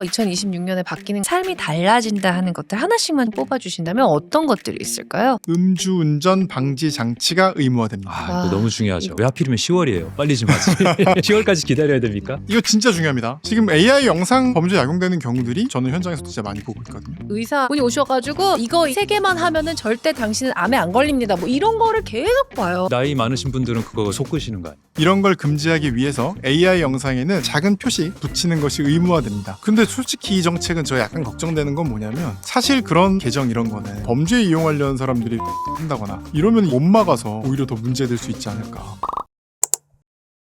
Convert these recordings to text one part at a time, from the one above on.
2026년에 바뀌는 삶이 달라진다 하는 것들 하나씩만 뽑아주신다면 어떤 것들이 있을까요? 음주운전 방지 장치가 의무화됩니다. 이거 너무 중요하죠. 왜 하필이면 10월이에요? 빨리 좀 하지. 10월까지 기다려야 됩니까? 이거 진짜 중요합니다. 지금 AI 영상 범죄 약용되는 경우들이 저는 현장에서 진짜 많이 보고 있거든요. 의사분이 오셔가지고 이거 3개만 하면은 절대 당신은 암에 안 걸립니다. 뭐 이런 거를 계속 봐요. 나이 많으신 분들은 그거 속으시는 거 아니에요? 이런 걸 금지하기 위해서 AI 영상에는 작은 표시 붙이는 것이 의무화됩니다. 근데 솔직히 이 정책은 저 약간 걱정되는 건 뭐냐면 사실 그런 계정 이런 거는 범죄에 이용하려는 사람들이 한다거나 이러면 못 막아서 오히려 더 문제될 수 있지 않을까.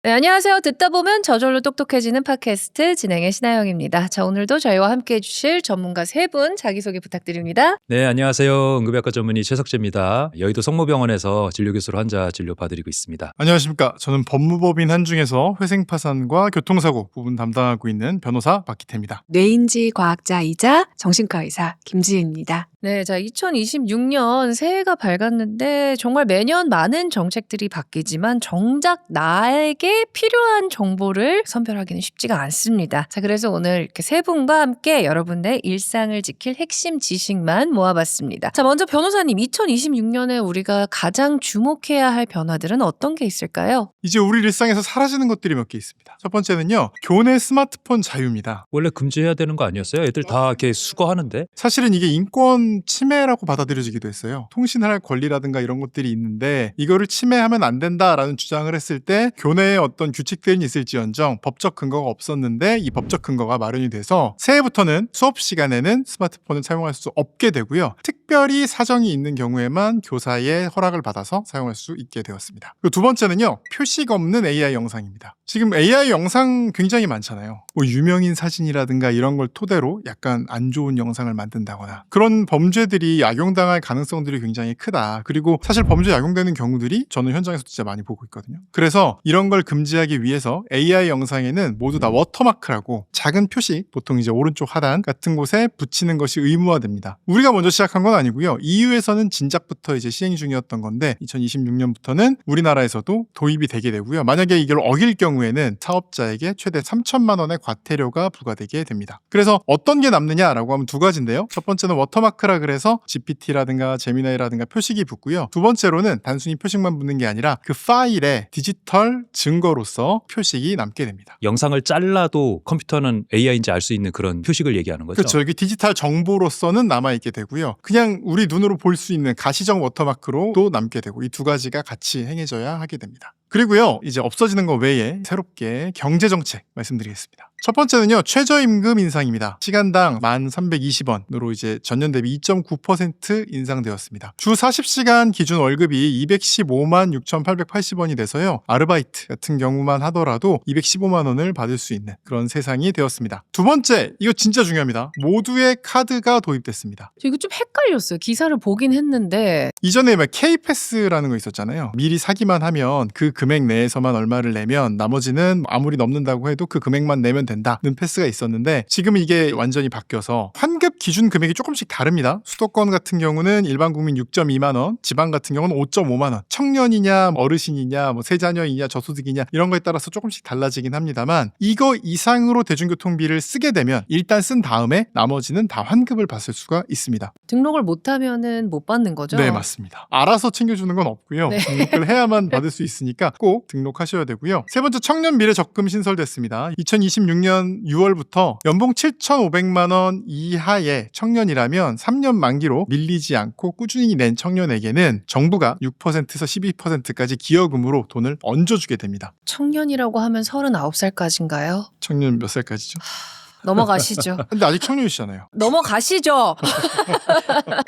네, 안녕하세요. 듣다 보면 저절로 똑똑해지는 팟캐스트 진행의 신하영입니다. 자, 오늘도 저희와 함께해 주실 전문가 3분 자기소개 부탁드립니다. 네, 안녕하세요. 응급의학과 전문의 최석재입니다. 여의도 성모병원에서 진료교수로 환자 진료 봐드리고 있습니다. 안녕하십니까. 저는 법무법인 한중에서 회생파산과 교통사고 부분 담당하고 있는 변호사 박기태입니다. 뇌인지 과학자이자 정신과 의사 김지은입니다. 네, 자, 2026년 새해가 밝았는데 정말 매년 많은 정책들이 바뀌지만 정작 나에게 필요한 정보를 선별하기는 쉽지가 않습니다. 자, 그래서 오늘 이렇게 3분과 함께 여러분의 일상을 지킬 핵심 지식만 모아봤습니다. 자, 먼저 변호사님, 2026년에 우리가 가장 주목해야 할 변화들은 어떤 게 있을까요? 이제 우리 일상에서 사라지는 것들이 몇 개 있습니다. 첫 번째는요. 교내 스마트폰 자유입니다. 원래 금지해야 되는 거 아니었어요? 애들 다 이렇게 수거하는데? 사실은 이게 인권 침해라고 받아들여지기도 했어요. 통신할 권리라든가 이런 것들이 있는데 이거를 침해하면 안 된다라는 주장을 했을 때 교내에 어떤 규칙들이 있을지언정 법적 근거가 없었는데 이 법적 근거가 마련이 돼서 새해부터는 수업 시간에는 스마트폰을 사용할 수 없게 되고요. 특별히 사정이 있는 경우에만 교사의 허락을 받아서 사용할 수 있게 되었습니다. 그리고 두 번째는요. 표시가 없는 AI 영상입니다. 지금 AI 영상 굉장히 많잖아요. 뭐 유명인 사진이라든가 이런 걸 토대로 약간 안 좋은 영상을 만든다거나 그런 범죄들이 악용당할 가능성들이 굉장히 크다. 그리고 사실 범죄 악용되는 경우들이 저는 현장에서 진짜 많이 보고 있거든요. 그래서 이런 걸 금지하기 위해서 AI 영상에는 모두 다 워터마크라고 작은 표시, 보통 이제 오른쪽 하단 같은 곳에 붙이는 것이 의무화됩니다. 우리가 먼저 시작한 건 아니고요. EU에서는 진작부터 이제 시행 중이었던 건데 2026년부터는 우리나라에서도 도입이 되게 되고요. 만약에 이걸 어길 경우에는 사업자에게 최대 3천만 원의 과태료가 부과되게 됩니다. 그래서 어떤 게 남느냐라고 하면 두 가지인데요. 첫 번째는 워터마크라 그래서 GPT라든가 제미나이라든가 표식이 붙고요. 두 번째로는 단순히 표식만 붙는 게 아니라 그 파일에 디지털 증거로서 표식이 남게 됩니다. 영상을 잘라도 컴퓨터는 AI인지 알 수 있는 그런 표식을 얘기하는 거죠? 그렇죠. 여기 디지털 정보로서는 남아있게 되고요. 그냥 우리 눈으로 볼 수 있는 가시적 워터마크로도 남게 되고 이 두 가지가 같이 행해져야 하게 됩니다. 그리고요, 이제 없어지는 것 외에 새롭게 경제정책 말씀드리겠습니다. 첫 번째는요, 최저임금 인상입니다. 시간당 1,320원으로 이제 전년 대비 2.9% 인상되었습니다. 주 40시간 기준 월급이 215만 6,880원이 돼서요, 아르바이트 같은 경우만 하더라도 215만 원을 받을 수 있는 그런 세상이 되었습니다. 두 번째, 이거 진짜 중요합니다. 모두의 카드가 도입됐습니다. 저 이거 좀 헷갈렸어요. 기사를 보긴 했는데. 이전에 K패스라는 거 있었잖아요. 미리 사기만 하면 그 금액 내에서만 얼마를 내면 나머지는 아무리 넘는다고 해도 그 금액만 내면 된다는 패스가 있었는데 지금 이게 완전히 바뀌어서 환급 기준 금액이 조금씩 다릅니다. 수도권 같은 경우는 일반 국민 6.2만 원, 지방 같은 경우는 5.5만 원. 청년이냐 어르신이냐 뭐 세자녀이냐 저소득이냐 이런 거에 따라서 조금씩 달라지긴 합니다만 이거 이상으로 대중교통비를 쓰게 되면 일단 쓴 다음에 나머지는 다 환급을 받을 수가 있습니다. 등록을 못하면은 못 받는 거죠? 네, 맞습니다. 알아서 챙겨주는 건 없고요. 네. 등록을 해야만 받을 수 있으니까 꼭 등록하셔야 되고요. 세 번째, 청년 미래 적금 신설됐습니다. 2026년 6월부터 연봉 7,500만 원 이하의 청년이라면 3년 만기로 밀리지 않고 꾸준히 낸 청년에게는 정부가 6%에서 12%까지 기여금으로 돈을 얹어주게 됩니다. 청년이라고 하면 39살까지인가요? 청년 몇 살까지죠? 넘어가시죠. 근데 아직 청년이시잖아요. 넘어가시죠.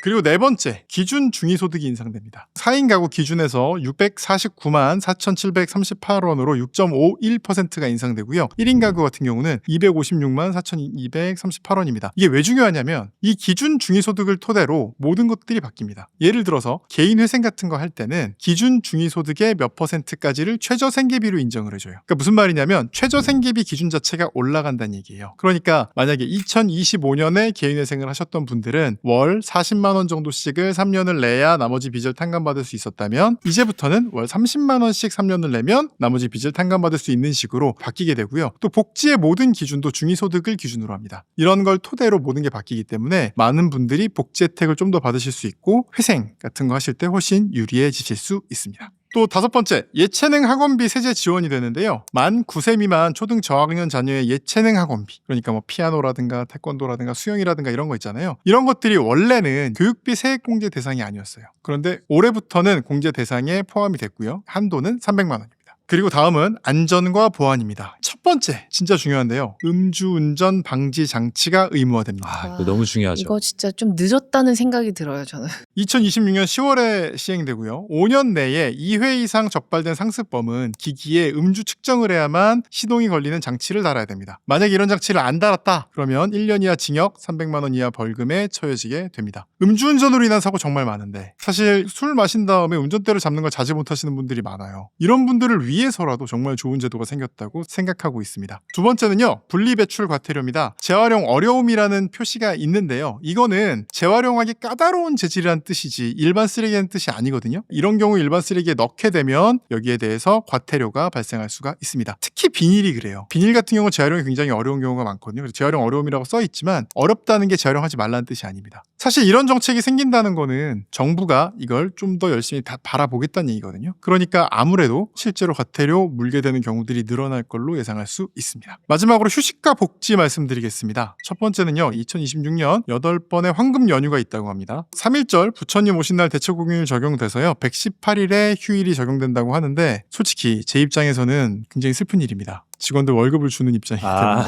그리고 네 번째, 기준 중위소득이 인상됩니다. 4인 가구 기준에서 649만 4,738원으로 6.51%가 인상되고요. 1인 가구 같은 경우는 256만 4,238원입니다. 이게 왜 중요하냐면 이 기준 중위소득을 토대로 모든 것들이 바뀝니다. 예를 들어서 개인 회생 같은 거 할 때는 기준 중위소득의 몇 %까지를 최저생계비로 인정을 해줘요. 그러니까 무슨 말이냐면 최저생계비 기준 자체가 올라간다는 얘기예요. 그러니까 그러니까 만약에 2025년에 개인회생을 하셨던 분들은 월 40만 원 정도씩을 3년을 내야 나머지 빚을 탕감받을 수 있었다면 이제부터는 월 30만 원씩 3년을 내면 나머지 빚을 탕감받을 수 있는 식으로 바뀌게 되고요. 또 복지의 모든 기준도 중위소득을 기준으로 합니다. 이런 걸 토대로 모든 게 바뀌기 때문에 많은 분들이 복지 혜택을 좀 더 받으실 수 있고 회생 같은 거 하실 때 훨씬 유리해지실 수 있습니다. 또 5번째, 예체능 학원비 세제 지원이 되는데요. 만 9세 미만 초등 저학년 자녀의 예체능 학원비, 그러니까 뭐 피아노라든가 태권도라든가 수영이라든가 이런 거 있잖아요. 이런 것들이 원래는 교육비 세액 공제 대상이 아니었어요. 그런데 올해부터는 공제 대상에 포함이 됐고요. 한도는 300만 원입니다. 그리고 다음은 안전과 보안입니다. 첫 번째, 진짜 중요한데요. 음주운전 방지 장치가 의무화됩니다. 이거 너무 중요하죠. 이거 진짜 좀 늦었다는 생각이 들어요, 저는. 2026년 10월에 시행되고요. 5년 내에 2회 이상 적발된 상습범은 기기에 음주 측정을 해야만 시동이 걸리는 장치를 달아야 됩니다. 만약에 이런 장치를 안 달았다, 그러면 1년 이하 징역, 300만 원 이하 벌금에 처해지게 됩니다. 음주운전으로 인한 사고 정말 많은데 사실 술 마신 다음에 운전대를 잡는 걸 자제 못하시는 분들이 많아요. 이런 분들을 위해서라도 정말 좋은 제도가 생겼다고 생각하고 있습니다. 두 번째는요. 분리배출 과태료입니다. 재활용 어려움이라는 표시가 있는데요. 이거는 재활용하기 까다로운 재질이라는 뜻이지 일반 쓰레기라는 뜻이 아니거든요. 이런 경우 일반 쓰레기에 넣게 되면 여기에 대해서 과태료가 발생할 수가 있습니다. 특히 비닐이 그래요. 비닐 같은 경우 재활용이 굉장히 어려운 경우가 많거든요. 그래서 재활용 어려움이라고 써 있지만 어렵다는 게 재활용하지 말라는 뜻이 아닙니다. 사실 이런 정책이 생긴다는 거는 정부가 이걸 좀 더 열심히 다 바라보겠다는 얘기거든요. 그러니까 아무래도 실제로 과태료 물게 되는 경우들이 늘어날 걸로 예상할 수 있습니다. 마지막으로 휴식과 복지 말씀드리겠습니다. 첫 번째는요. 2026년 8번의 황금 연휴가 있다고 합니다. 3.1절 부처님 오신 날 대체공휴일 적용돼서요. 118일의 휴일이 적용된다고 하는데 솔직히 제 입장에서는 굉장히 슬픈 일입니다. 직원들 월급을 주는 입장이기 때문에.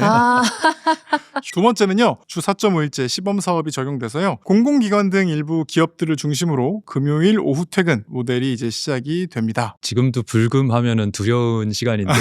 두 번째는요. 주 4.5일제 시범사업이 적용돼서요. 공공기관 등 일부 기업들을 중심으로 금요일 오후 퇴근 모델이 이제 시작이 됩니다. 지금도 불금하면은 두려운 시간인데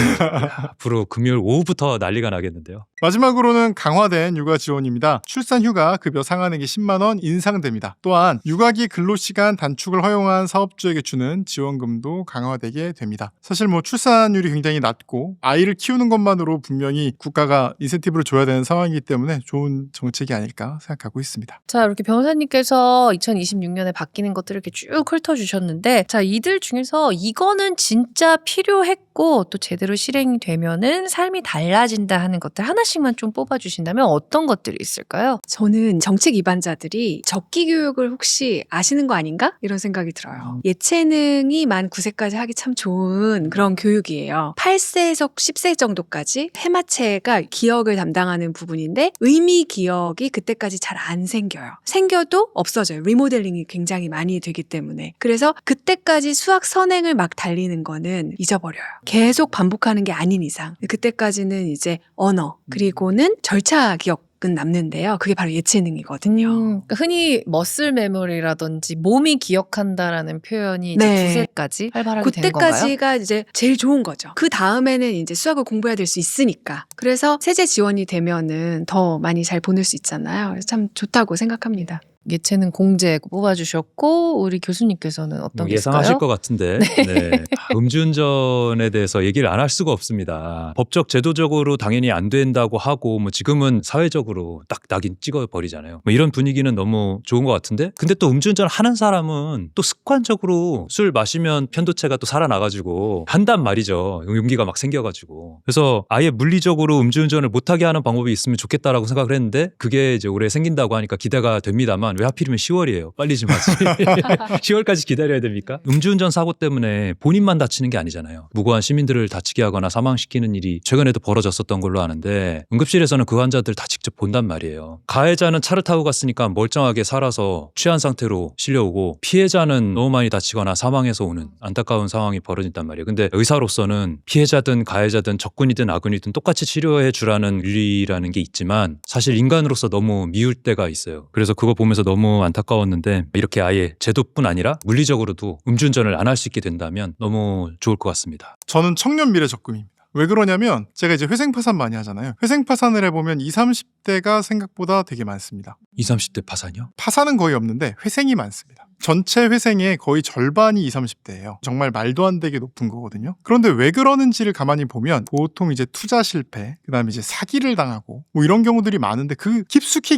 앞으로 금요일 오후부터 난리가 나겠는데요. 마지막으로는 강화된 육아 지원입니다. 출산휴가 급여 상한액이 10만 원 인상됩니다. 또한 육아기 근로시간 단축을 허용한 사업주에게 주는 지원금도 강화되게 됩니다. 사실 뭐 출산율이 굉장히 낮고 아이를 키우는 것만으로 분명히 국가가 인센티브를 줘야 되는 상황이기 때문에 좋은 정책이 아닐까 생각하고 있습니다. 자, 이렇게 변호사님께서 2026년에 바뀌는 것들을 이렇게 쭉 훑어주셨는데, 자, 이들 중에서 이거는 진짜 필요했고 또 제대로 실행이 되면은 삶이 달라진다 하는 것들 하나씩만 좀 뽑아주신다면 어떤 것들이 있을까요? 저는 정책 위반자들이 적기 교육을 혹시 아시는 거 아닌가? 이런 생각이 들어요. 예체능이 만 9세까지 하기 참 좋은 그런 교육이에요. 8세에서 10세 정도까지 해마체가 기억을 담당하는 부분인데 의미 기억이 그때까지 잘 안 생겨요. 생겨도 없어져요. 리모델링이 굉장히 많이 되기 때문에. 그래서 그때까지 수학 선행을 막 달리는 거는 잊어버려요. 계속 반복하는 게 아닌 이상. 그때까지는 이제 언어 그리고는 절차 기억 은 남는데요. 그게 바로 예체능이거든요. 그러니까 흔히 머슬 메모리라든지 몸이 기억한다라는 표현이 이제 네. 9세까지 활발하게 되는 건가요? 그때까지가 이제 제일 좋은 거죠. 그 다음에는 이제 수학을 공부해야 될 수 있으니까. 그래서 세제 지원이 되면은 더 많이 잘 보낼 수 있잖아요. 그래서 참 좋다고 생각합니다. 예체능 공제 뽑아주셨고 우리 교수님께서는 어떤 게 있을까요? 예상하실 것 같은데 네. 음주운전에 대해서 얘기를 안 할 수가 없습니다. 법적 제도적으로 당연히 안 된다고 하고 뭐 지금은 사회적으로 딱 낙인 찍어버리잖아요. 뭐 이런 분위기는 너무 좋은 것 같은데 근데 또 음주운전 하는 사람은 또 습관적으로 술 마시면 편도체가 또 살아나가지고 한단 말이죠. 용기가 막 생겨가지고 그래서 아예 물리적으로 음주운전을 못하게 하는 방법이 있으면 좋겠다라고 생각을 했는데 그게 이제 올해 생긴다고 하니까 기대가 됩니다만 왜 하필이면 10월이에요. 빨리 좀 하지. 10월까지 기다려야 됩니까? 음주운전 사고 때문에 본인만 다치는 게 아니잖아요. 무고한 시민들을 다치게 하거나 사망시키는 일이 최근에도 벌어졌었던 걸로 아는데 응급실에서는 그 환자들 다 직접 본단 말이에요. 가해자는 차를 타고 갔으니까 멀쩡하게 살아서 취한 상태로 실려오고 피해자는 너무 많이 다치거나 사망해서 오는 안타까운 상황이 벌어진단 말이에요. 근데 의사로서는 피해자든 가해자든 적군이든 아군이든 똑같이 치료해 주라는 윤리라는 게 있지만 사실 인간으로서 너무 미울 때가 있어요. 그래서 그거 보면서 너무 안타까웠는데 이렇게 아예 제도뿐 아니라 물리적으로도 음주운전을 안 할 수 있게 된다면 너무 좋을 것 같습니다. 저는 청년 미래 적금입니다. 왜 그러냐면 제가 이제 회생 파산 많이 하잖아요. 회생 파산을 해보면 20, 30대가 생각보다 되게 많습니다. 20, 30대 파산이요? 파산은 거의 없는데 회생이 많습니다. 전체 회생의 거의 절반이 20, 30대예요. 정말 말도 안 되게 높은 거거든요. 그런데 왜 그러는지를 가만히 보면 보통 이제 투자 실패, 그다음에 이제 사기를 당하고 뭐 이런 경우들이 많은데 그 깊숙이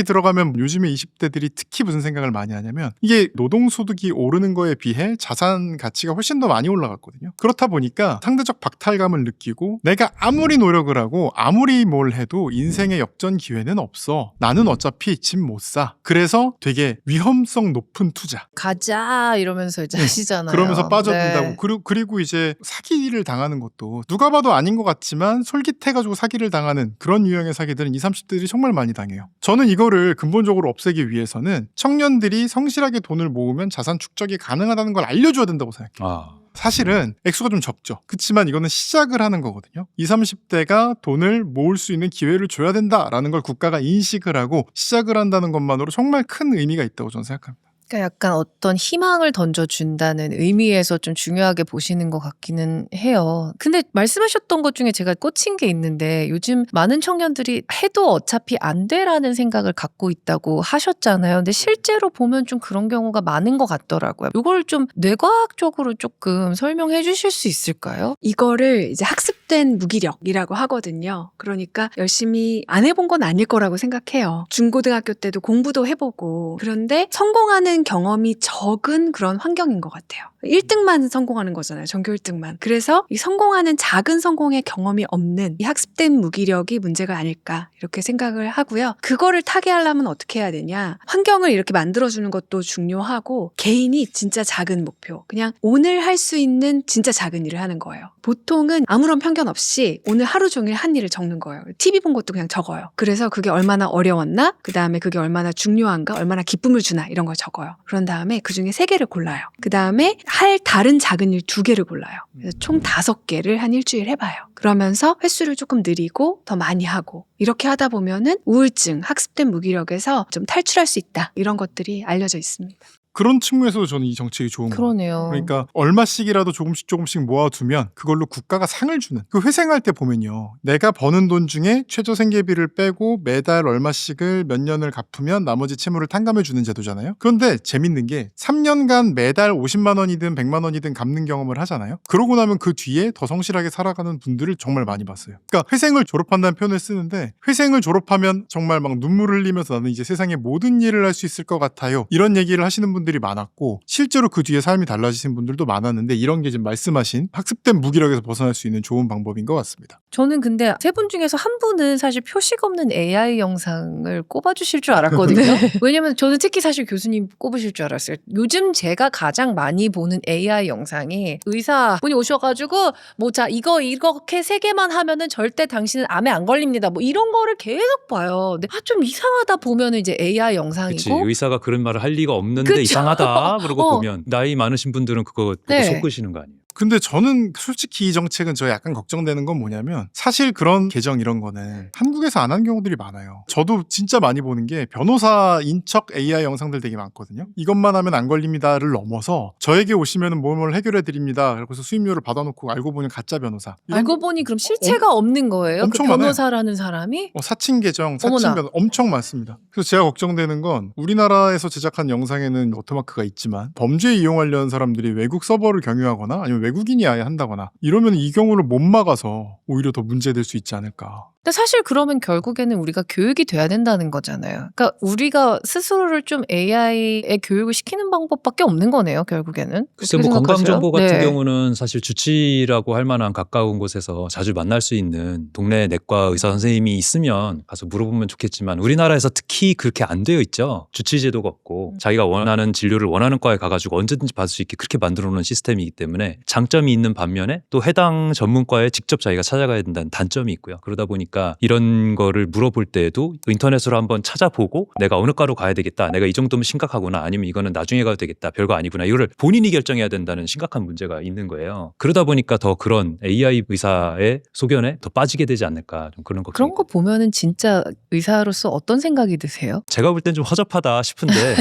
들어가면 요즘에 20대들이 특히 무슨 생각을 많이 하냐면 이게 노동소득이 오르는 거에 비해 자산 가치가 훨씬 더 많이 올라갔거든요. 그렇다 보니까 상대적 박탈감을 느끼고 내가 아무리 노력을 하고 아무리 뭘 해도 인생의 역전 기회는 없어. 나는 어차피 집 못 사. 그래서 되게 위험성 높은 투자. 가자 이러면서 이제 하시잖아요. 그러면서 빠져든다고. 네. 그리고 이제 사기를 당하는 것도 누가 봐도 아닌 것 같지만 솔깃해가지고 사기를 당하는 그런 유형의 사기들은 20, 30대들이 정말 많이 당해요. 저는 이거를 근본적으로 없애기 위해서는 청년들이 성실하게 돈을 모으면 자산 축적이 가능하다는 걸 알려줘야 된다고 생각해요. 사실은 액수가 좀 적죠. 그렇지만 이거는 시작을 하는 거거든요. 20, 30대가 돈을 모을 수 있는 기회를 줘야 된다라는 걸 국가가 인식을 하고 시작을 한다는 것만으로 정말 큰 의미가 있다고 저는 생각합니다. 그러니까 약간 어떤 희망을 던져준다는 의미에서 좀 중요하게 보시는 것 같기는 해요. 근데 말씀하셨던 것 중에 제가 꽂힌 게 있는데 요즘 많은 청년들이 해도 어차피 안 돼라는 생각을 갖고 있다고 하셨잖아요. 근데 실제로 보면 좀 그런 경우가 많은 것 같더라고요. 이걸 좀 뇌과학적으로 조금 설명해 주실 수 있을까요? 이거를 이제 학습된 무기력이라고 하거든요. 그러니까 열심히 안 해본 건 아닐 거라고 생각해요. 중고등학교 때도 공부도 해보고 그런데 성공하는 경험이 적은 그런 환경인 것 같아요. 1등만 성공하는 거잖아요. 전교 1등만. 그래서 이 성공하는 작은 성공의 경험이 없는 이 학습된 무기력이 문제가 아닐까 이렇게 생각을 하고요. 그거를 타개하려면 어떻게 해야 되냐. 환경을 이렇게 만들어주는 것도 중요하고 개인이 진짜 작은 목표. 그냥 오늘 할 수 있는 진짜 작은 일을 하는 거예요. 보통은 아무런 편견 없이 오늘 하루 종일 한 일을 적는 거예요. TV 본 것도 그냥 적어요. 그래서 그게 얼마나 어려웠나? 그 다음에 그게 얼마나 중요한가? 얼마나 기쁨을 주나? 이런 걸 적어요. 그런 다음에 그 중에 3개를 골라요. 그 다음에 할 다른 작은 일 2개를 골라요. 그래서 총 5개를 한 일주일 해봐요. 그러면서 횟수를 조금 늘리고 더 많이 하고 이렇게 하다 보면은 우울증, 학습된 무기력에서 좀 탈출할 수 있다. 이런 것들이 알려져 있습니다. 그런 측면에서도 저는 이 정책이 좋은 거예요. 그러네요. 그러니까 얼마씩이라도 조금씩 모아두면 그걸로 국가가 상을 주는. 그 회생할 때 보면요. 내가 버는 돈 중에 최저 생계비를 빼고 매달 얼마씩을 몇 년을 갚으면 나머지 채무를 탕감해 주는 제도잖아요. 그런데 재밌는 게 3년간 매달 50만 원이든 100만 원이든 갚는 경험을 하잖아요. 그러고 나면 그 뒤에 더 성실하게 살아가는 분들을 정말 많이 봤어요. 그러니까 회생을 졸업한다는 표현을 쓰는데 회생을 졸업하면 정말 막 눈물을 흘리면서 나는 이제 세상의 모든 일을 할 수 있을 것 같아요. 이런 얘기를 하시는 분들이 많았고 실제로 그 뒤에 삶이 달라지신 분들도 많았는데 이런 게 지금 말씀하신 학습된 무기력에서 벗어날 수 있는 좋은 방법인 것 같습니다. 저는 근데 3분 중에서 한 분은 사실 표식 없는 AI 영상을 꼽아주실 줄 알았거든요. 왜냐면 저는 특히 사실 교수님 꼽으실 줄 알았어요. 요즘 제가 가장 많이 보는 AI 영상이 의사분이 오셔가지고 뭐 자 이렇게 3개만 하면은 절대 당신은 암에 안 걸립니다. 뭐 이런 거를 계속 봐요. 근데 좀 이상하다 보면은 이제 AI 영상이고. 그치, 의사가 그런 말을 할 리가 없는데 그쵸? 이상하다 그러고 보면 나이 많으신 분들은 그거 보고 네. 속으시는 거 아니에요? 근데 저는 솔직히 이 정책은 저 약간 걱정되는 건 뭐냐면 사실 그런 계정 이런 거는 한국에서 안 한 경우들이 많아요. 저도 진짜 많이 보는 게 변호사인 척 AI 영상들 되게 많거든요. 이것만 하면 안 걸립니다를 넘어서 저에게 오시면 뭘 해결해 드립니다. 그래서 수임료를 받아놓고 알고 보니 가짜 변호사. 알고 보니 그럼 실체가 없는 거예요? 그 엄청 많아요. 변호사라는 사람이? 사칭 계정, 어머나. 사칭 변호사 엄청 많습니다. 그래서 제가 걱정되는 건 우리나라에서 제작한 영상에는 워터마크가 있지만 범죄에 이용하려는 사람들이 외국 서버를 경유하거나 아니면 외국인이 아예 한다거나 이러면 이 경우를 못 막아서 오히려 더 문제될 수 있지 않을까. 근데 사실 그러면 결국에는 우리가 교육이 돼야 된다는 거잖아요. 그러니까 우리가 스스로를 좀 AI에 교육을 시키는 방법밖에 없는 거네요, 결국에는. 글쎄 그렇게 뭐 생각하세요? 건강정보 같은 네. 경우는 사실 주치라고 할 만한 가까운 곳에서 자주 만날 수 있는 동네 내과 의사 선생님이 있으면 가서 물어보면 좋겠지만 우리나라에서 특히 그렇게 안 되어 있죠. 주치 제도가 없고 자기가 원하는 진료를 원하는 과에 가가지고 언제든지 받을 수 있게 그렇게 만들어 놓은 시스템이기 때문에 장점이 있는 반면에 또 해당 전문과에 직접 자기가 찾아가야 된다는 단점이 있고요. 그러다 보니까 이런 거를 물어볼 때에도 인터넷으로 한번 찾아보고 내가 어느 과로 가야 되겠다. 내가 이 정도면 심각하구나. 아니면 이거는 나중에 가도 되겠다. 별거 아니구나. 이거를 본인이 결정해야 된다는 심각한 문제가 있는 거예요. 그러다 보니까 더 그런 AI 의사의 소견에 더 빠지게 되지 않을까. 좀 그런 걱정이 그런 거 보면은 진짜 의사로서 어떤 생각이 드세요? 제가 볼 땐 좀 허접하다 싶은데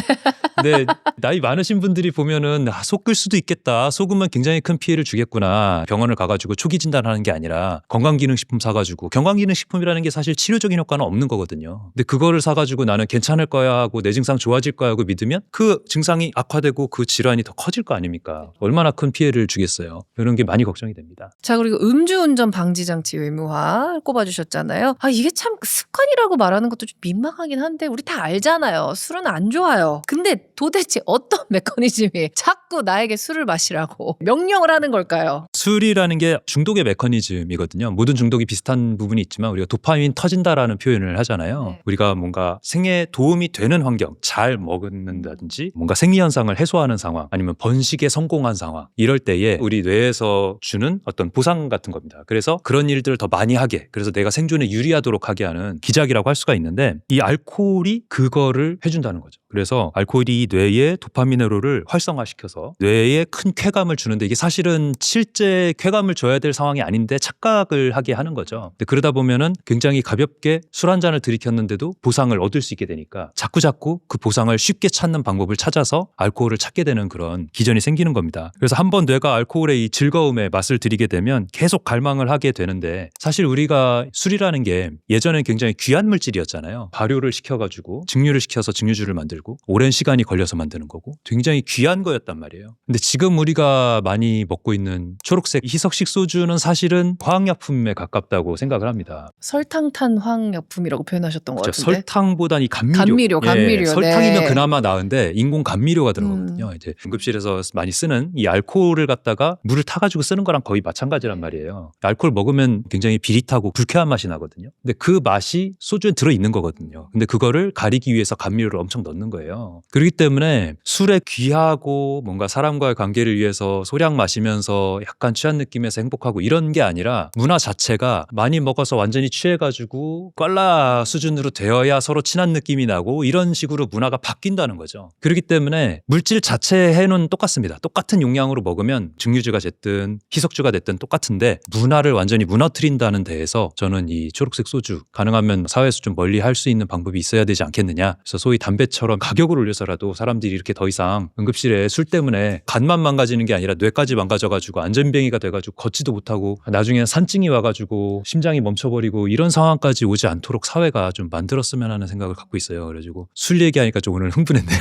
근데 나이 많으신 분들이 보면은 속을 수도 있겠다. 속으면 굉장히 큰 피해를 주겠구나. 병원을 가가지고 초기 진단하는 게 아니라 건강기능식품 사가지고, 건강기능식품이라는 게 사실 치료적인 효과는 없는 거거든요. 근데 그거를 사가지고 나는 괜찮을 거야 하고 내 증상 좋아질 거야 하고 믿으면 그 증상이 악화되고 그 질환이 더 커질 거 아닙니까? 얼마나 큰 피해를 주겠어요. 이런 게 많이 걱정이 됩니다. 자, 그리고 음주운전 방지장치 의무화 꼽아주셨잖아요. 이게 참 습관이라고 말하는 것도 좀 민망하긴 한데 우리 다 알잖아요. 술은 안 좋아요. 근데 도대체 어떤 메커니즘이 자꾸 나에게 술을 마시라고 명령을 하는 걸까요? 술이라는 게 중독의 메커니즘이거든요. 모든 중독이 비슷한 부분이 있지만 우리가 도파민 터진다라는 표현을 하잖아요. 네. 우리가 뭔가 생애에 도움이 되는 환경, 잘 먹는다든지 뭔가 생리현상을 해소하는 상황, 아니면 번식에 성공한 상황, 이럴 때에 우리 뇌에서 주는 어떤 보상 같은 겁니다. 그래서 그런 일들을 더 많이 하게, 그래서 내가 생존에 유리하도록 하게 하는 기작이라고 할 수가 있는데, 이 알코올이 그거를 해준다는 거죠. 그래서 알코올이 뇌의 도파민 회로를 활성화시켜서 뇌에 큰 쾌감을 주는데, 이게 사실은 실제 쾌감을 줘야 될 상황이 아닌데 착각을 하게 하는 거죠. 근데 그러다 보면은 굉장히 가볍게 술 한 잔을 들이켰는데도 보상을 얻을 수 있게 되니까 자꾸자꾸 그 보상을 쉽게 찾는 방법을 찾아서 알코올을 찾게 되는 그런 기전이 생기는 겁니다. 그래서 한번 뇌가 알코올의 이 즐거움의 맛을 들이게 되면 계속 갈망을 하게 되는데, 사실 우리가 술이라는 게 예전엔 굉장히 귀한 물질이었잖아요. 발효를 시켜가지고 증류를 시켜서 증류주를 만들고 오랜 시간이 걸려서 만드는 거고 굉장히 귀한 거였단 말이에요. 근데 지금 우리가 많이 먹고 있는 초록색 희석식 소주는 사실은 화학약품에 가깝다고 생각을 합니다. 설탕탄 화학약품이라고 표현하셨던 것 그렇죠. 같은데. 설탕보단 이 감미료. 감미료. 설탕이면 네. 그나마 나은데 인공 감미료가 들어가거든요. 이제 응급실에서 많이 쓰는 이 알코올을 갖다가 물을 타가지고 쓰는 거랑 거의 마찬가지란 말이에요. 알코올 먹으면 굉장히 비릿하고 불쾌한 맛이 나거든요. 근데 그 맛이 소주에 들어있는 거거든요. 근데 그거를 가리기 위해서 감미료를 엄청 넣는 거예요. 그렇기 때문에 술에 귀하고 뭔가 사람과의 관계를 위해서 소량 마시면서 약간 취한 느낌에서 행복하고 이런 게 아니라, 문화 자체가 많이 먹어서 완전히 취해가지고 꽐라 수준으로 되어야 서로 친한 느낌이 나고 이런 식으로 문화가 바뀐다는 거죠. 그렇기 때문에 물질 자체에는 똑같습니다. 똑같은 용량으로 먹으면 증류주가 됐든 희석주가 됐든 똑같은데, 문화를 완전히 무너뜨린다는 데에서 저는 이 초록색 소주 가능하면 사회에서 좀 멀리 할 수 있는 방법이 있어야 되지 않겠느냐. 그래서 소위 담배처럼 가격을 올려서라도 사람들이 이렇게 더 이상 응급실에 술 때문에 간만 망가지는 게 아니라 뇌까지 망가져가지고 안전뱅이가 돼가지고 걷지도 못하고 나중에는 산증이 와가지고 심장이 멈춰버리고 이런 상황까지 오지 않도록 사회가 좀 만들었으면 하는 생각을 갖고 있어요. 그래가지고 술 얘기하니까 좀 오늘 흥분했네요.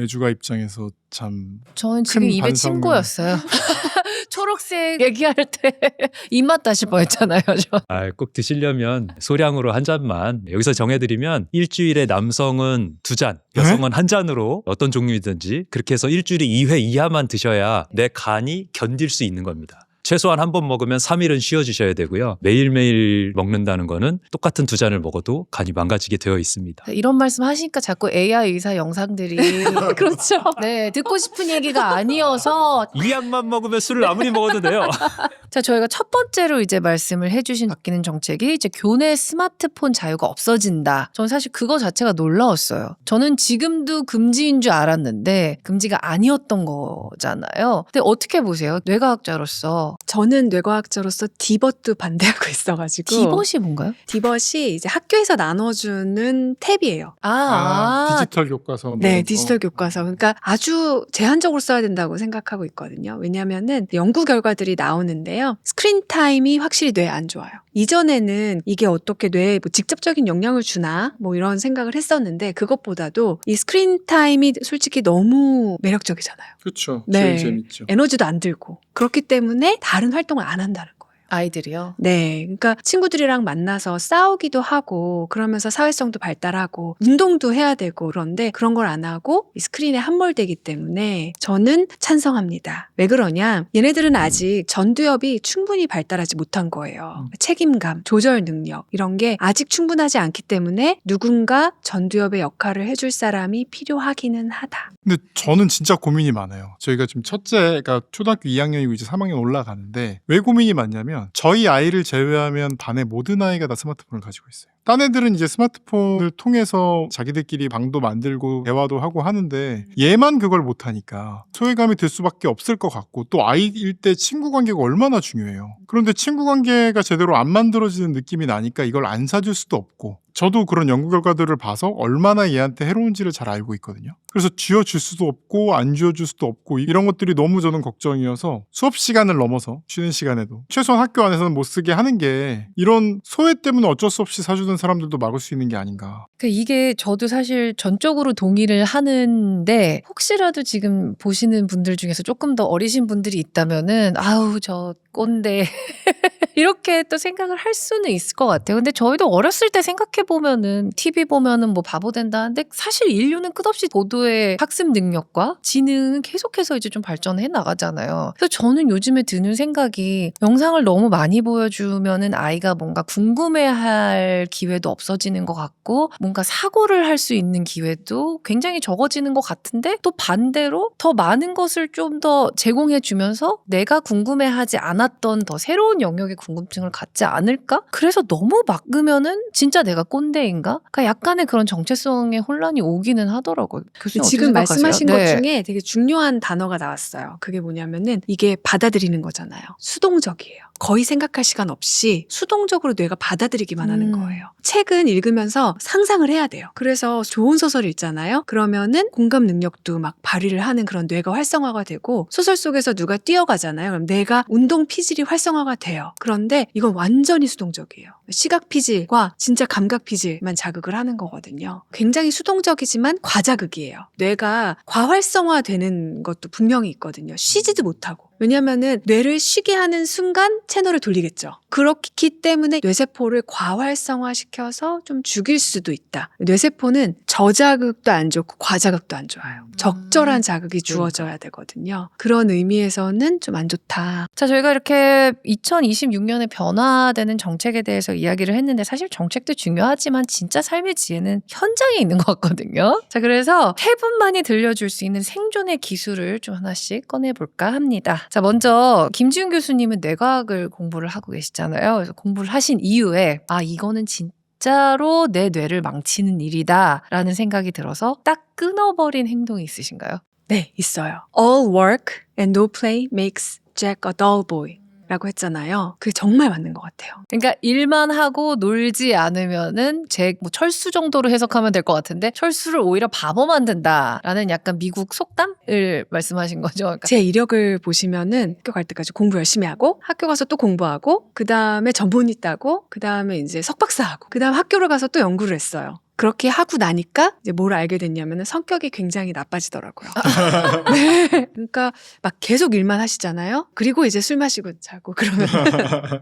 예주가 입장에서 참 저는 지금 큰 입에 반성을. 침 고였어요. 초록색 얘기할 때 입맛 다시 뻔했잖아요. 저. 꼭 드시려면 소량으로 한 잔만, 여기서 정해드리면 일주일에 남성은 2잔, 여성은 한 잔으로 어떤 종류이든지 그렇게 해서 일주일에 2회 이하만 드셔야 내 간이 견딜 수 있는 겁니다. 최소한 한 번 먹으면 3일은 쉬어주셔야 되고요. 매일매일 먹는다는 거는 똑같은 2잔을 먹어도 간이 망가지게 되어 있습니다. 이런 말씀 하시니까 자꾸 AI 의사 영상들이 그렇죠. 네, 듣고 싶은 얘기가 아니어서. 이 약만 먹으면 술을 아무리 먹어도 돼요. 자, 저희가 첫 번째로 이제 말씀을 해주신 바뀌는 정책이 이제 교내 스마트폰 자유가 없어진다. 저는 사실 그거 자체가 놀라웠어요. 저는 지금도 금지인 줄 알았는데 금지가 아니었던 거잖아요. 근데 어떻게 보세요? 뇌과학자로서. 저는 뇌과학자로서 디벗도 반대하고 있어가지고. 디벗이 뭔가요? 디벗이 이제 학교에서 나눠주는 탭이에요. 디지털 교과서. 네, 뭐. 디지털 교과서. 그러니까 아주 제한적으로 써야 된다고 생각하고 있거든요. 왜냐하면은 연구 결과들이 나오는데요. 스크린 타임이 확실히 뇌에 안 좋아요. 이전에는 이게 어떻게 뇌에 뭐 직접적인 영향을 주나 뭐 이런 생각을 했었는데, 그것보다도 이 스크린 타임이 솔직히 너무 매력적이잖아요. 그렇죠. 네. 제일 재밌죠. 에너지도 안 들고. 그렇기 때문에 다른 활동을 안 한다는 거예요. 아이들이요? 네. 그러니까 친구들이랑 만나서 싸우기도 하고 그러면서 사회성도 발달하고 운동도 해야 되고, 그런데 그런 걸 안 하고 이 스크린에 함몰되기 때문에 저는 찬성합니다. 왜 그러냐? 얘네들은 아직 전두엽이 충분히 발달하지 못한 거예요. 책임감, 조절 능력 이런 게 아직 충분하지 않기 때문에 누군가 전두엽의 역할을 해줄 사람이 필요하기는 하다. 근데 저는 진짜 고민이 많아요. 저희가 지금 첫째가 초등학교 2학년이고 이제 3학년 올라가는데 왜 고민이 많냐면, 저희 아이를 제외하면 반의 모든 아이가 다 스마트폰을 가지고 있어요. 딴 애들은 이제 스마트폰을 통해서 자기들끼리 방도 만들고 대화도 하고 하는데 얘만 그걸 못하니까 소외감이 들 수밖에 없을 것 같고, 또 아이일 때 친구 관계가 얼마나 중요해요. 그런데 친구 관계가 제대로 안 만들어지는 느낌이 나니까 이걸 안 사줄 수도 없고, 저도 그런 연구 결과들을 봐서 얼마나 얘한테 해로운지를 잘 알고 있거든요. 그래서 쥐어줄 수도 없고 안 쥐어줄 수도 없고 이런 것들이 너무 저는 걱정이어서 수업 시간을 넘어서 쉬는 시간에도 최소한 학교 안에서는 못 쓰게 하는 게 이런 소외 때문에 어쩔 수 없이 사주는 사람들도 막을 수 있는 게 아닌가. 그러니까 이게 저도 사실 전적으로 동의를 하는데 혹시라도 지금 보시는 분들 중에서 조금 더 어리신 분들이 있다면은 아우 저 꼰대 이렇게 또 생각을 할 수는 있을 것 같아요. 근데 저희도 어렸을 때 생각해 보면은 TV 보면은 뭐 바보 된다는데 사실 인류는 끝없이 고도의 학습 능력과 지능은 계속해서 이제 좀 발전해 나가잖아요. 그래서 저는 요즘에 드는 생각이 영상을 너무 많이 보여주면은 아이가 뭔가 궁금해할 기회도 없어지는 것 같고 뭔가 사고를 할 수 있는 기회도 굉장히 적어지는 것 같은데 또 반대로 더 많은 것을 좀 더 제공해 주면서 내가 궁금해하지 않았던 더 새로운 영역의 궁금증을 갖지 않을까? 그래서 너무 막으면은 진짜 내가 꼰대인가? 그러니까 약간의 그런 정체성의 혼란이 오기는 하더라고요. 교수님 어떻게 지금 생각하세요? 말씀하신 네. 것 중에 되게 중요한 단어가 나왔어요. 그게 뭐냐면은 이게 받아들이는 거잖아요. 수동적이에요. 거의 생각할 시간 없이 수동적으로 뇌가 받아들이기만 하는 거예요. 책은 읽으면서 상상을 해야 돼요. 그래서 좋은 소설 읽잖아요. 그러면은 공감 능력도 막 발휘를 하는 그런 뇌가 활성화가 되고 소설 속에서 누가 뛰어가잖아요. 그럼 내가 운동 피질이 활성화가 돼요. 그런데 이건 완전히 수동적이에요. 시각 피질과 진짜 감각 피질만 자극을 하는 거거든요. 굉장히 수동적이지만 과자극이에요. 뇌가 과활성화되는 것도 분명히 있거든요. 쉬지도 못하고. 왜냐면은 뇌를 쉬게 하는 순간 채널을 돌리겠죠. 그렇기 때문에 뇌세포를 과활성화시켜서 좀 죽일 수도 있다. 뇌세포는 저자극도 안 좋고 과자극도 안 좋아요. 적절한 자극이 주어져야 되거든요. 그런 의미에서는 좀 안 좋다. 자, 저희가 이렇게 2026년에 변화되는 정책에 대해서 이야기를 했는데 사실 정책도 중요하지만 진짜 삶의 지혜는 현장에 있는 것 같거든요. 자, 그래서 세 분만이 들려줄 수 있는 생존의 기술을 좀 하나씩 꺼내볼까 합니다. 자, 먼저 김지훈 교수님은 뇌과학을 공부를 하고 계시잖아요. 그래서 공부를 하신 이후에 이거는 진짜로 내 뇌를 망치는 일이다 라는 생각이 들어서 딱 끊어버린 행동이 있으신가요? 네, 있어요. All work and no play makes Jack a dull boy. 라고 했잖아요. 그게 정말 맞는 것 같아요. 그러니까 일만 하고 놀지 않으면은 뭐 철수 정도로 해석하면 될 것 같은데 철수를 오히려 바보 만든다라는 약간 미국 속담을 말씀하신 거죠. 그러니까 제 이력을 보시면은 학교 갈 때까지 공부 열심히 하고 학교 가서 또 공부하고 그 다음에 전문의 따고 그 다음에 이제 석박사하고 그 다음 학교를 가서 또 연구를 했어요. 그렇게 하고 나니까 이제 뭘 알게 됐냐면 성격이 굉장히 나빠지더라고요. 네. 그러니까 막 계속 일만 하시잖아요. 그리고 이제 술 마시고 자고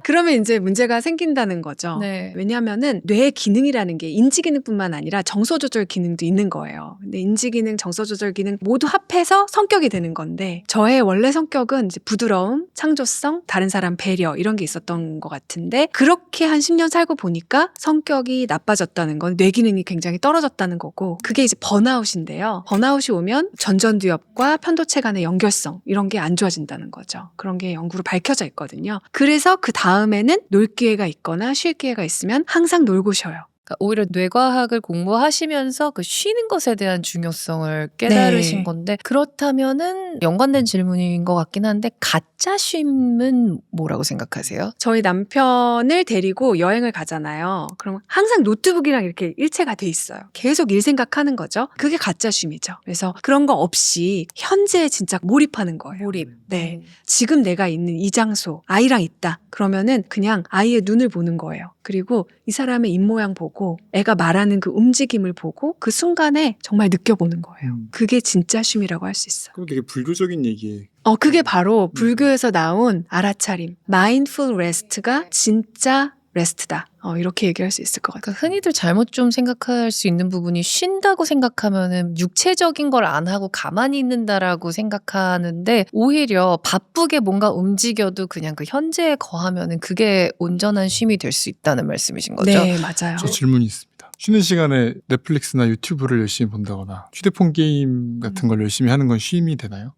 그러면 이제 문제가 생긴다는 거죠. 네. 왜냐하면은 뇌의 기능이라는 게 인지 기능뿐만 아니라 정서 조절 기능도 있는 거예요. 근데 인지 기능, 정서 조절 기능 모두 합해서 성격이 되는 건데 저의 원래 성격은 이제 부드러움, 창조성, 다른 사람 배려 이런 게 있었던 것 같은데 그렇게 한 10년 살고 보니까 성격이 나빠졌다는 건 뇌 기능이 굉장히 떨어졌다는 거고 그게 이제 번아웃인데요. 번아웃이 오면 전전두엽과 편도체 간의 연결성 이런 게 안 좋아진다는 거죠. 그런 게 연구로 밝혀져 있거든요. 그래서 그 다음에는 놀 기회가 있거나 쉴 기회가 있으면 항상 놀고 쉬어요. 그러니까 오히려 뇌과학을 공부하시면서 그 쉬는 것에 대한 중요성을 깨달으신 네. 건데 그렇다면은 연관된 질문인 것 같긴 한데 가짜 쉼은 뭐라고 생각하세요? 저희 남편을 데리고 여행을 가잖아요. 그럼 항상 노트북이랑 이렇게 일체가 돼 있어요. 계속 일 생각하는 거죠. 그게 가짜 쉼이죠. 그래서 그런 거 없이 현재에 진짜 몰입하는 거예요. 몰입. 네. 지금 내가 있는 이 장소, 아이랑 있다. 그러면은 그냥 아이의 눈을 보는 거예요. 그리고 이 사람의 입모양 보고 애가 말하는 그 움직임을 보고 그 순간에 정말 느껴보는 거예요. 그게 진짜 쉼이라고 할 수 있어요. 그럼 되게 불교적인 얘기예요. 그게 바로 불교에서 나온 알아차림, 마인드풀 레스트가 진짜 레스트다. 이렇게 얘기할 수 있을 것 같아요. 그러니까 흔히들 잘못 좀 생각할 수 있는 부분이 쉰다고 생각하면은 육체적인 걸 안 하고 가만히 있는다라고 생각하는데 오히려 바쁘게 뭔가 움직여도 그냥 그 현재에 거하면은 그게 온전한 쉼이 될 수 있다는 말씀이신 거죠? 네, 맞아요. 저 질문이 있습니다. 쉬는 시간에 넷플릭스나 유튜브를 열심히 본다거나 휴대폰 게임 같은 걸 열심히 하는 건 쉼이 되나요?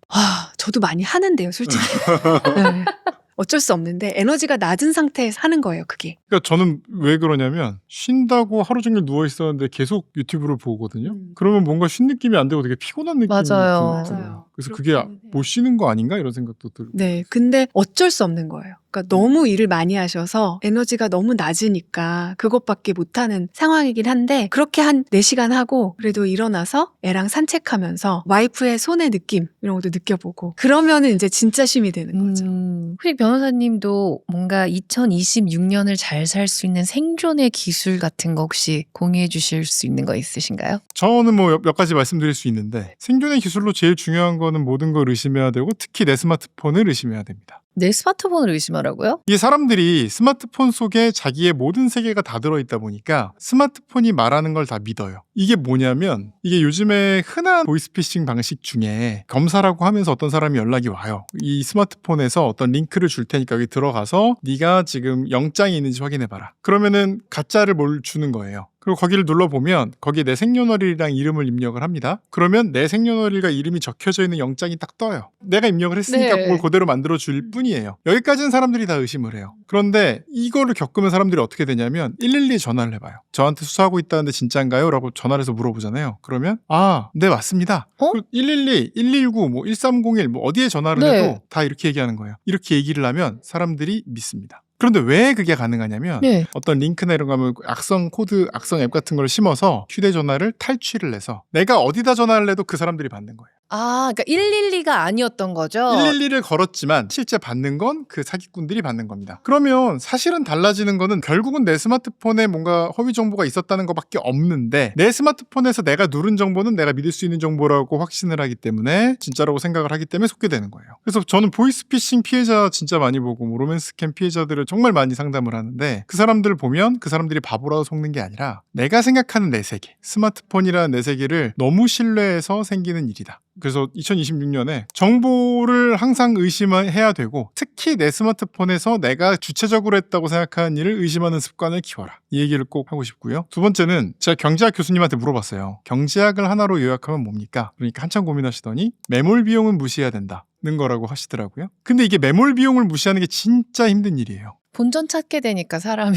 저도 많이 하는데요, 솔직히. 네. 어쩔 수 없는데 에너지가 낮은 상태에서 하는 거예요, 그게. 그러니까 저는 왜 그러냐면 쉰다고 하루 종일 누워 있었는데 계속 유튜브를 보거든요. 그러면 뭔가 쉰 느낌이 안 되고 되게 피곤한 느낌이 맞아요. 들어요. 그래서 그게 그렇기는 해요. 못 쉬는 거 아닌가 이런 생각도 들고. 네, 근데 어쩔 수 없는 거예요. 그러니까 너무 일을 많이 하셔서 에너지가 너무 낮으니까 그것밖에 못하는 상황이긴 한데 그렇게 한 4시간 하고 그래도 일어나서 애랑 산책하면서 와이프의 손의 느낌 이런 것도 느껴보고 그러면은 이제 진짜 쉼이 되는 거죠. 혹시 변호사님도 뭔가 2026년을 잘 살 수 있는 생존의 기술 같은 거 혹시 공유해 주실 수 있는 거 있으신가요? 저는 뭐 몇 가지 말씀드릴 수 있는데 생존의 기술로 제일 중요한 거는 모든 걸 의심해야 되고 특히 내 스마트폰을 의심해야 됩니다. 내 스마트폰을 의심하라고요? 이게 사람들이 스마트폰 속에 자기의 모든 세계가 다 들어있다 보니까 스마트폰이 말하는 걸 다 믿어요. 이게 뭐냐면 이게 요즘에 흔한 보이스피싱 방식 중에 검사라고 하면서 어떤 사람이 연락이 와요. 이 스마트폰에서 어떤 링크를 줄 테니까 여기 들어가서 네가 지금 영장이 있는지 확인해봐라. 그러면은 가짜를 뭘 주는 거예요. 그리고 거기를 눌러보면 거기에 내 생년월일이랑 이름을 입력을 합니다. 그러면 내 생년월일과 이름이 적혀져 있는 영장이 딱 떠요. 내가 입력을 했으니까 네. 그걸 그대로 만들어줄 뿐이에요. 여기까지는 사람들이 다 의심을 해요. 그런데 이거를 겪으면 사람들이 어떻게 되냐면 112에 전화를 해봐요. 저한테 수사하고 있다는데 진짜인가요? 라고 전화를 해서 물어보잖아요. 그러면 네 맞습니다. 어? 112, 119, 뭐 1301 뭐 어디에 전화를 네. 해도 다 이렇게 얘기하는 거예요. 이렇게 얘기를 하면 사람들이 믿습니다. 그런데 왜 그게 가능하냐면 네. 어떤 링크나 이런 거 하면 악성 코드, 악성 앱 같은 걸 심어서 휴대전화를 탈취를 해서 내가 어디다 전화를 해도 그 사람들이 받는 거예요. 아, 그러니까 112가 아니었던 거죠? 112를 걸었지만 실제 받는 건 그 사기꾼들이 받는 겁니다. 그러면 사실은 달라지는 거는 결국은 내 스마트폰에 뭔가 허위 정보가 있었다는 것밖에 없는데 내 스마트폰에서 내가 누른 정보는 내가 믿을 수 있는 정보라고 확신을 하기 때문에 진짜라고 생각을 하기 때문에 속게 되는 거예요. 그래서 저는 보이스피싱 피해자 진짜 많이 보고 뭐 로맨스 스캠 피해자들을 정말 많이 상담을 하는데 그 사람들을 보면 그 사람들이 바보라고 속는 게 아니라 내가 생각하는 내 세계, 스마트폰이라는 내 세계를 너무 신뢰해서 생기는 일이다. 그래서 2026년에 정보를 항상 의심해야 되고 특히 내 스마트폰에서 내가 주체적으로 했다고 생각하는 일을 의심하는 습관을 키워라. 이 얘기를 꼭 하고 싶고요. 두 번째는 제가 경제학 교수님한테 물어봤어요. 경제학을 하나로 요약하면 뭡니까? 그러니까 한참 고민하시더니 매몰 비용은 무시해야 된다는 거라고 하시더라고요. 근데 이게 매몰 비용을 무시하는 게 진짜 힘든 일이에요. 본전 찾게 되니까 사람이.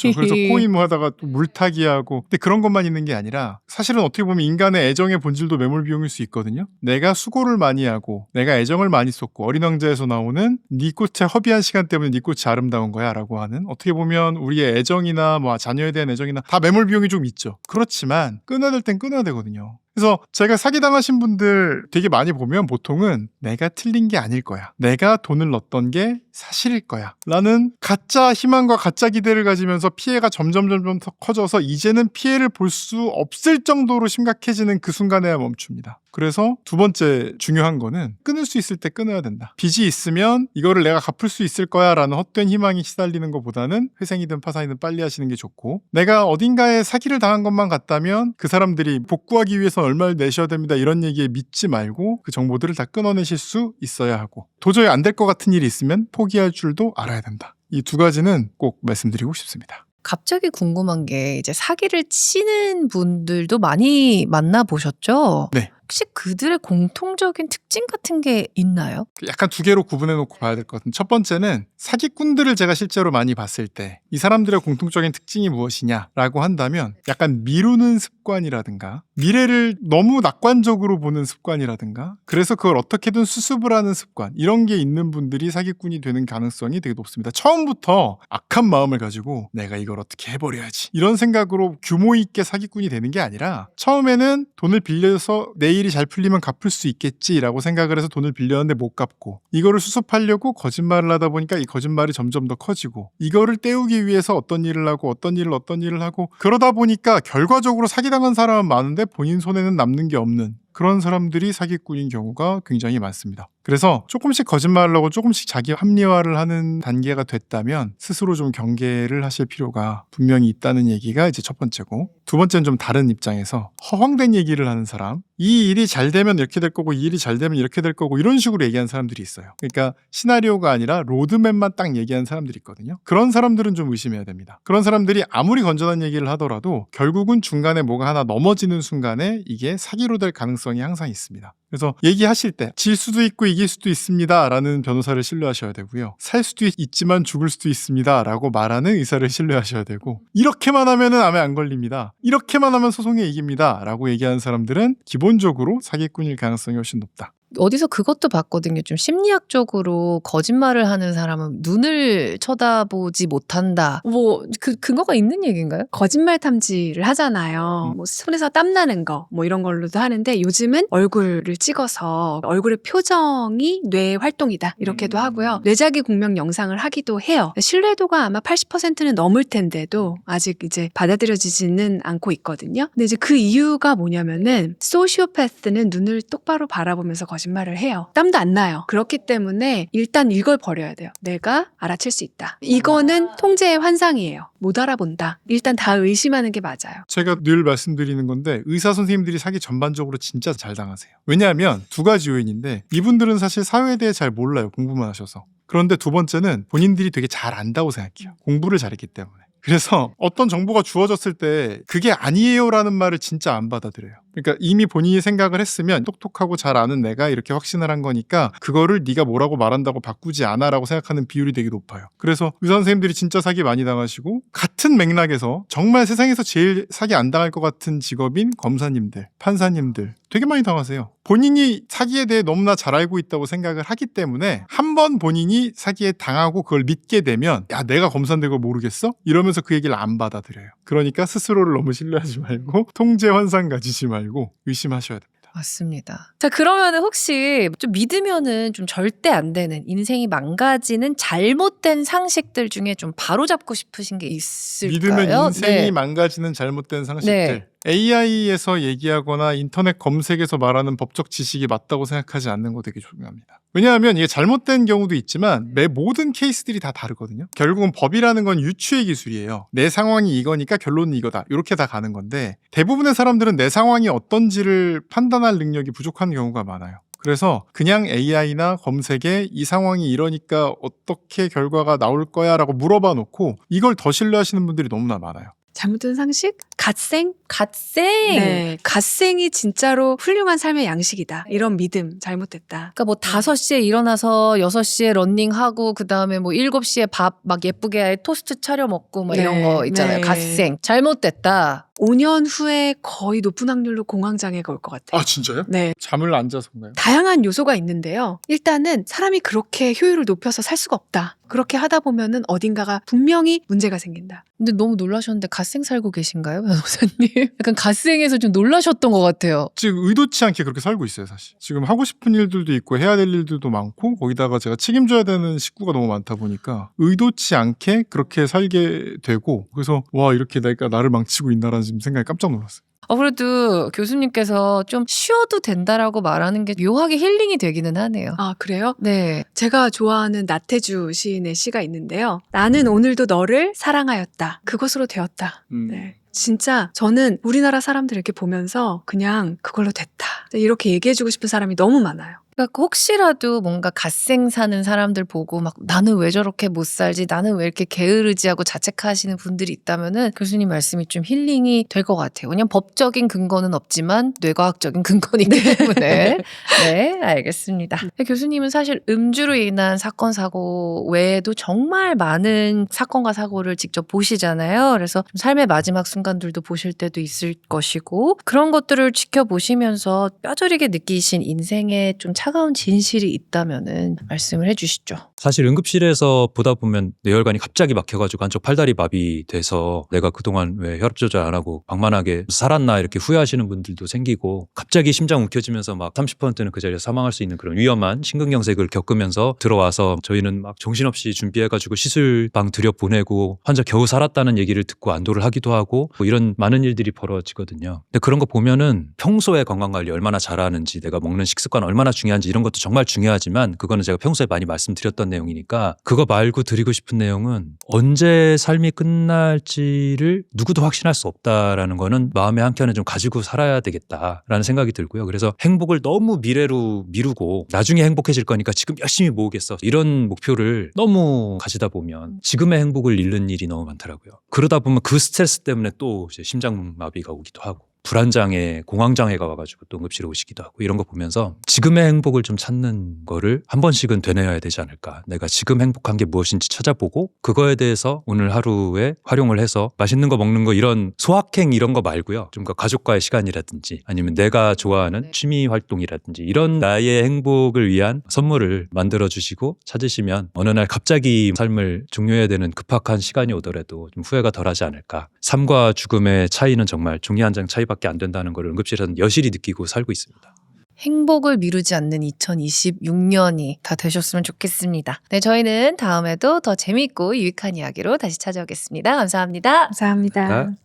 그렇죠. 그래서 코인 뭐 하다가 또 물타기 하고 근데 그런 것만 있는 게 아니라 사실은 어떻게 보면 인간의 애정의 본질도 매몰 비용일 수 있거든요. 내가 수고를 많이 하고 내가 애정을 많이 쏟고 어린 왕자에서 나오는 네 꽃에 허비한 시간 때문에 네 꽃이 아름다운 거야 라고 하는 어떻게 보면 우리의 애정이나 뭐 자녀에 대한 애정이나 다 매몰 비용이 좀 있죠. 그렇지만 끊어야 될 땐 끊어야 되거든요. 그래서 제가 사기당하신 분들 되게 많이 보면 보통은 내가 틀린 게 아닐 거야. 내가 돈을 넣었던 게 사실일 거야. 라는 가짜 희망과 가짜 기대를 가지면서 피해가 점점 더 커져서 이제는 피해를 볼 수 없을 정도로 심각해지는 그 순간에야 멈춥니다. 그래서 두 번째 중요한 거는 끊을 수 있을 때 끊어야 된다. 빚이 있으면 이거를 내가 갚을 수 있을 거야 라는 헛된 희망이 시달리는 것보다는 회생이든 파산이든 빨리 하시는 게 좋고 내가 어딘가에 사기를 당한 것만 같다면 그 사람들이 복구하기 위해서 얼마를 내셔야 됩니다 이런 얘기에 믿지 말고 그 정보들을 다 끊어내실 수 있어야 하고 도저히 안 될 것 같은 일이 있으면 포기할 줄도 알아야 된다. 이 두 가지는 꼭 말씀드리고 싶습니다. 갑자기 궁금한 게 이제 사기를 치는 분들도 많이 만나보셨죠? 네. 혹시 그들의 공통적인 특징 같은 게 있나요? 약간 두 개로 구분해 놓고 봐야 될 것 같은 첫 번째는 사기꾼들을 제가 실제로 많이 봤을 때 이 사람들의 공통적인 특징이 무엇이냐라고 한다면 약간 미루는 습관이라든가 미래를 너무 낙관적으로 보는 습관이라든가 그래서 그걸 어떻게든 수습을 하는 습관 이런 게 있는 분들이 사기꾼이 되는 가능성이 되게 높습니다. 처음부터 악한 마음을 가지고 내가 이걸 어떻게 해버려야지 이런 생각으로 규모 있게 사기꾼이 되는 게 아니라 처음에는 돈을 빌려서 내 일이 잘 풀리면 갚을 수 있겠지라고 생각을 해서 돈을 빌렸는데 못 갚고 이거를 수습하려고 거짓말을 하다 보니까 이 거짓말이 점점 더 커지고 이거를 떼우기 위해서 어떤 일을 하고 어떤 일을 하고 그러다 보니까 결과적으로 사기당한 사람은 많은데 본인 손에는 남는 게 없는 그런 사람들이 사기꾼인 경우가 굉장히 많습니다. 그래서 조금씩 거짓말을 하고 조금씩 자기 합리화를 하는 단계가 됐다면 스스로 좀 경계를 하실 필요가 분명히 있다는 얘기가 이제 첫 번째고 두 번째는 좀 다른 입장에서 허황된 얘기를 하는 사람 이 일이 잘 되면 이렇게 될 거고 이 일이 잘 되면 이렇게 될 거고 이런 식으로 얘기하는 사람들이 있어요. 그러니까 시나리오가 아니라 로드맵만 딱 얘기하는 사람들이 있거든요. 그런 사람들은 좀 의심해야 됩니다. 그런 사람들이 아무리 건전한 얘기를 하더라도 결국은 중간에 뭐가 하나 넘어지는 순간에 이게 사기로 될 가능성이 항상 있습니다. 그래서 얘기하실 때 질 수도 있고 이길 수도 있습니다 라는 변호사를 신뢰하셔야 되고요. 살 수도 있지만 죽을 수도 있습니다 라고 말하는 의사를 신뢰하셔야 되고 이렇게만 하면은 암에 안 걸립니다. 이렇게만 하면 소송에 이깁니다 라고 얘기하는 사람들은 기본적으로 사기꾼일 가능성이 훨씬 높다. 어디서 그것도 봤거든요. 좀 심리학적으로 거짓말을 하는 사람은 눈을 쳐다보지 못한다. 뭐 근거가 있는 얘기인가요? 거짓말 탐지를 하잖아요. 뭐 손에서 땀 나는 거, 뭐 이런 걸로도 하는데 요즘은 얼굴을 찍어서 얼굴의 표정이 뇌의 활동이다. 이렇게도 하고요. 뇌자기 공명 영상을 하기도 해요. 신뢰도가 아마 80%는 넘을 텐데도 아직 이제 받아들여지지는 않고 있거든요. 근데 이제 그 이유가 뭐냐면은 소시오패스는 눈을 똑바로 바라보면서 거짓말을 해요. 땀도 안 나요. 그렇기 때문에 일단 이걸 버려야 돼요. 내가 알아챌 수 있다. 이거는 통제의 환상이에요. 못 알아본다. 일단 다 의심하는 게 맞아요. 제가 늘 말씀드리는 건데 의사 선생님들이 사기 전반적으로 진짜 잘 당하세요. 왜냐하면 두 가지 요인인데 이분들은 사실 사회에 대해 잘 몰라요. 공부만 하셔서. 그런데 두 번째는 본인들이 되게 잘 안다고 생각해요. 공부를 잘했기 때문에. 그래서 어떤 정보가 주어졌을 때 그게 아니에요라는 말을 진짜 안 받아들여요. 그러니까 이미 본인이 생각을 했으면 똑똑하고 잘 아는 내가 이렇게 확신을 한 거니까 그거를 네가 뭐라고 말한다고 바꾸지 않아라고 생각하는 비율이 되게 높아요. 그래서 의사 선생님들이 진짜 사기 많이 당하시고 같은 맥락에서 정말 세상에서 제일 사기 안 당할 것 같은 직업인 검사님들, 판사님들 되게 많이 당하세요. 본인이 사기에 대해 너무나 잘 알고 있다고 생각을 하기 때문에 한 번 본인이 사기에 당하고 그걸 믿게 되면 야 내가 검사인데 그걸 모르겠어? 이러면서 그 얘기를 안 받아들여요. 그러니까 스스로를 너무 신뢰하지 말고 통제 환상 가지지 말고 의심하셔야 됩니다. 맞습니다. 자, 그러면은 혹시 좀 믿으면은 좀 절대 안 되는 인생이 망가지는 잘못된 상식들 중에 좀 바로잡고 싶으신 게 있을까요? 믿으면 인생이 네. 망가지는 잘못된 상식들. 네. AI에서 얘기하거나 인터넷 검색에서 말하는 법적 지식이 맞다고 생각하지 않는 거 되게 중요합니다. 왜냐하면 이게 잘못된 경우도 있지만 매 모든 케이스들이 다 다르거든요. 결국은 법이라는 건 유추의 기술이에요. 내 상황이 이거니까 결론은 이거다. 이렇게 다 가는 건데 대부분의 사람들은 내 상황이 어떤지를 판단할 능력이 부족한 경우가 많아요. 그래서 그냥 AI나 검색에 이 상황이 이러니까 어떻게 결과가 나올 거야 라고 물어봐 놓고 이걸 더 신뢰하시는 분들이 너무나 많아요. 잘못된 상식? 갓생? 갓생. 네. 갓생이 진짜로 훌륭한 삶의 양식이다. 이런 믿음 잘못됐다. 그러니까 뭐 5시에 일어나서 6시에 런닝하고 그다음에 뭐 7시에 밥 막 예쁘게 토스트 차려 먹고 막 이런 네, 거 있잖아요. 네. 갓생. 잘못됐다. 5년 후에 거의 높은 확률로 공황장애가 올 것 같아요. 아 진짜요? 네. 잠을 안 자서인가요? 다양한 요소가 있는데요. 일단은 사람이 그렇게 효율을 높여서 살 수가 없다. 그렇게 하다 보면은 어딘가가 분명히 문제가 생긴다. 근데 너무 놀라셨는데 갓생 살고 계신가요, 변호사님? 약간 갓생에서 좀 놀라셨던 것 같아요. 지금 의도치 않게 그렇게 살고 있어요, 사실. 지금 하고 싶은 일들도 있고 해야 될 일들도 많고 거기다가 제가 책임져야 되는 식구가 너무 많다 보니까 의도치 않게 그렇게 살게 되고 그래서 와 이렇게 내가 나를 망치고 있나라는 지금 생각이 깜짝 놀랐어요. 그래도 교수님께서 좀 쉬어도 된다라고 말하는 게 묘하게 힐링이 되기는 하네요. 아, 그래요? 네. 제가 좋아하는 나태주 시인의 시가 있는데요. 나는 오늘도 너를 사랑하였다. 그것으로 되었다. 네. 진짜 저는 우리나라 사람들 이렇게 보면서 그냥 그걸로 됐다. 이렇게 얘기해주고 싶은 사람이 너무 많아요. 그러니까 혹시라도 뭔가 갓생 사는 사람들 보고 막 나는 왜 저렇게 못 살지, 나는 왜 이렇게 게으르지하고 자책하시는 분들이 있다면은 교수님 말씀이 좀 힐링이 될 것 같아요. 왜냐면 법적인 근거는 없지만 뇌과학적인 근거이기 때문에. 네, 알겠습니다. 교수님은 사실 음주로 인한 사건 사고 외에도 정말 많은 사건과 사고를 직접 보시잖아요. 그래서 좀 삶의 마지막 순간들도 보실 때도 있을 것이고 그런 것들을 지켜보시면서 뼈저리게 느끼신 인생의 좀 차가운 진실이 있다면은 말씀을 해주시죠. 사실 응급실에서 보다 보면 뇌혈관이 갑자기 막혀가지고 한쪽 팔다리 마비돼서 내가 그동안 왜 혈압 조절 안 하고 방만하게 살았나 이렇게 후회하시는 분들도 생기고 갑자기 심장 움켜쥐면서 막 30%는 그 자리에서 사망할 수 있는 그런 위험한 심근경색을 겪으면서 들어와서 저희는 막 정신없이 준비해가지고 시술방 들여보내고 환자 겨우 살았다는 얘기를 듣고 안도를 하기도 하고 뭐 이런 많은 일들이 벌어지거든요. 근데 그런 거 보면은 평소에 건강관리 얼마나 잘하는지 내가 먹는 식습관 얼마나 중요한지 이런 것도 정말 중요하지만 그거는 제가 평소에 많이 말씀드렸던 내용이니까 그거 말고 드리고 싶은 내용은 언제 삶이 끝날지를 누구도 확신할 수 없다라는 거는 마음의 한켠에 좀 가지고 살아야 되겠다라는 생각이 들고요. 그래서 행복을 너무 미래로 미루고 나중에 행복해질 거니까 지금 열심히 모으겠어 이런 목표를 너무 가지다 보면 지금의 행복을 잃는 일이 너무 많더라고요. 그러다 보면 그 스트레스 때문에 또 이제 심장마비가 오기도 하고 불안장애, 공황장애가 와가지고 또 응급실에 오시기도 하고 이런 거 보면서 지금의 행복을 좀 찾는 거를 한 번씩은 되뇌어야 되지 않을까. 내가 지금 행복한 게 무엇인지 찾아보고 그거에 대해서 오늘 하루에 활용을 해서 맛있는 거 먹는 거 이런 소확행 이런 거 말고요. 좀 더 가족과의 시간이라든지 아니면 내가 좋아하는 취미 활동이라든지 이런 나의 행복을 위한 선물을 만들어주시고 찾으시면 어느 날 갑자기 삶을 종료해야 되는 급박한 시간이 오더라도 좀 후회가 덜하지 않을까. 삶과 죽음의 차이는 정말 종이 한 장 차이밖에 안 된다는 걸 응급실에서는 여실히 느끼고 살고 있습니다. 행복을 미루지 않는 2026년이 다 되셨으면 좋겠습니다. 네, 저희는 다음에도 더 재미있고 유익한 이야기로 다시 찾아오겠습니다. 감사합니다. 감사합니다. 네.